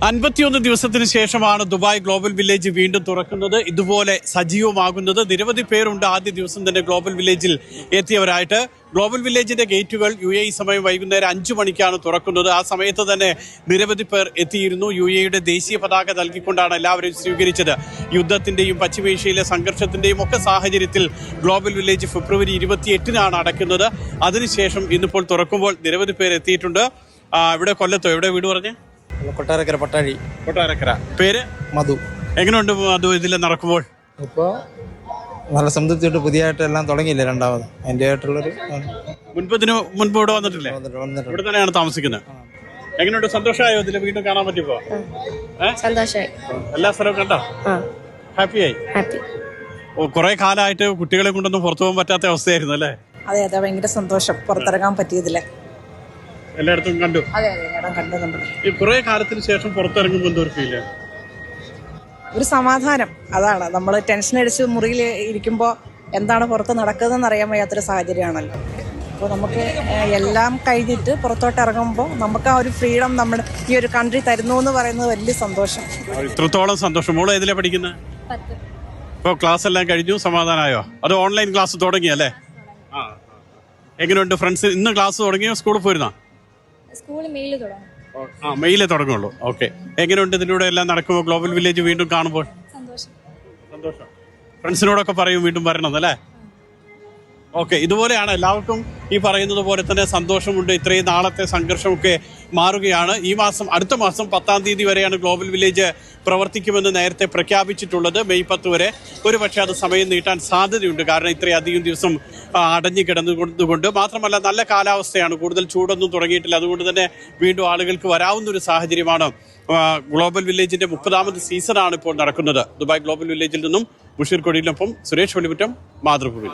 51 ദിവസത്തിന് ശേഷമാണ് Dubai global village വീണ്ടും തുറക്കുന്നത്. ഇതുപോലെ സജീവമാകുന്നത് നിരവധി പേരുണ്ട് ആദ്യ ദിവസം തന്നെ ഗ്ലോബൽ വില്ലേജിൽ എത്തിയവരായിട്ട്. ഗ്ലോബൽ വില്ലേജിന്റെ ഗേറ്റുകൾ UAE സമയം വൈകുന്നേരം 5 മണിക്കാണ് തുറക്കുന്നത്. ആ സമയത്ത് തന്നെ നിരവധി പേർ എത്തിയിരുന്നു. UAEയുടെ ദേശീയ പതാക നൽകിക്കൊണ്ടാണ് എല്ലാവരും സ്വീകരിച്ചത്. യുദ്ധത്തിന്റെയും പശ്ചിമേഷ്യയിലെ സംഘർഷത്തിന്റെയും ഒക്കെ സാഹചര്യത്തിൽ ഗ്ലോബൽ വില്ലേജ് ഫെബ്രുവരി 28-നാണ് അടയ്ക്കുന്നത്. അതിനുശേഷം ഇന്നിപ്പോൾ തുറക്കുമ്പോൾ നിരവധി പേർ എത്തിയിട്ടുണ്ട്. ഇവിടെ കൊല്ലത്തോ, എവിടെ വീട് പറഞ്ഞേ? കൊട്ടാരക്കര പട്ടാഴി. കൊട്ടാരക്കര. പേര്? മധു. എങ്ങനെയുണ്ട് മധു ഇതിൽ നടക്കുമ്പോൾ? ഇപ്പോൾ നല്ല സംതൃപ്തിയുണ്ട്. പുതിയതായിട്ട് എല്ലാം തുടങ്ങിയില്ലേ രണ്ടാമത്, അതിൻ്റെ ആയിട്ടുള്ളൊരു മുൻപ് ഇവിടെ വന്നിട്ടില്ലേ? ഇവിടെ തന്നെയാണ് താമസിക്കുന്നത്. എങ്ങനെയുണ്ട്, സന്തോഷമായോ ഇതിൽ വീണ്ടും കാണാൻ പറ്റിയപ്പോ? സന്തോഷമായി. എല്ലാ സ്ഥലവും കണ്ടോ? ഹാപ്പിയായി? കുറെ കാലമായിട്ട് കുട്ടികളെ കൊണ്ടൊന്നും പുറത്തു പോകാൻ പറ്റാത്ത അവസ്ഥയായിരുന്നു അല്ലേ? അതെ അതെ, ഭയങ്കര സന്തോഷം പുറത്തിറങ്ങാൻ പറ്റിയതില്ലേ. എല്ലായിടത്തും കണ്ടു. അതെ അതെ, എല്ലായിടം കണ്ടു. ഈ കുറെ കാലത്തിന് ശേഷം പുറത്തിറങ്ങുമ്പോൾ എന്തോ ഫീല്? ഒരു സമാധാനം. അതാണ്, നമ്മൾ ടെൻഷൻ അടിച്ച് മുറിയിൽ ഇരിക്കുമ്പോൾ എന്താണ് പുറത്ത് നടക്കുന്നതെന്ന് അറിയാൻ വയ്യാത്തൊരു സാഹചര്യമാണല്ലോ. അപ്പോൾ നമുക്ക് എല്ലാം കഴിഞ്ഞിട്ട് പുറത്തോട്ട് ഇറങ്ങുമ്പോൾ നമുക്ക് ആ ഒരു ഫ്രീഡം നമ്മൾ ഈ ഒരു കൺട്രി തരുന്നു എന്ന് പറയുന്നത് വലിയ സന്തോഷം. ഇത്രത്തോളം സന്തോഷം. മോള് ഏതിലാ പഠിക്കുന്നത്? ഇപ്പോൾ ക്ലാസ് എല്ലാം കഴിഞ്ഞു, സമാധാനമായോ? അത് ഓൺലൈൻ ക്ലാസ് തുടങ്ങിയല്ലേ? എങ്ങനെയുണ്ട് ഫ്രണ്ട്സ്? ഇന്ന് ക്ലാസ് തുടങ്ങിയോ? സ്കൂളിൽ പോയിരുന്നോ? മെയിലേ തുടങ്ങുള്ളൂ. ഓക്കെ. എങ്ങനെയുണ്ട് ഇതിലൂടെ എല്ലാം നടക്കുമ്പോൾ ഗ്ലോബൽ വില്ലേജ് വീണ്ടും കാണുമ്പോൾ? സന്തോഷം. ഫ്രണ്ട്സിനോടൊക്കെ പറയും വീണ്ടും വരണം അല്ലേ? ഓക്കെ. ഇതുപോലെയാണ് എല്ലാവർക്കും ഈ പറയുന്നത് പോലെ തന്നെ സന്തോഷമുണ്ട്. ഇത്രയും നാളത്തെ സംഘർഷമൊക്കെ മാറുകയാണ്. ഈ മാസം, അടുത്ത മാസം 10-ാം തീയതി വരെയാണ് ഗ്ലോബൽ വില്ലേജ് പ്രവർത്തിക്കുമെന്ന് നേരത്തെ പ്രഖ്യാപിച്ചിട്ടുള്ളത്. മെയ് 10 വരെ. ഒരു പക്ഷേ അത് സമയം നീട്ടാൻ സാധ്യതയുണ്ട്. കാരണം ഇത്രയധികം ദിവസം അടഞ്ഞു കിടന്നുകൊണ്ട്. മാത്രമല്ല നല്ല കാലാവസ്ഥയാണ്, കൂടുതൽ ചൂടൊന്നും തുടങ്ങിയിട്ടില്ല. അതുകൊണ്ട് തന്നെ വീണ്ടും ആളുകൾക്ക് വരാവുന്ന ഒരു സാഹചര്യമാണ്. ഗ്ലോബൽ വില്ലേജിന്റെ 30-ാമത് സീസണാണ് ഇപ്പോൾ നടക്കുന്നത്. ദുബായ് ഗ്ലോബൽ വില്ലേജിൽ നിന്നും മുഷീർ കൊടിയിലൊപ്പം സുരേഷ് വെളിമുറ്റം, മാതൃഭൂമി.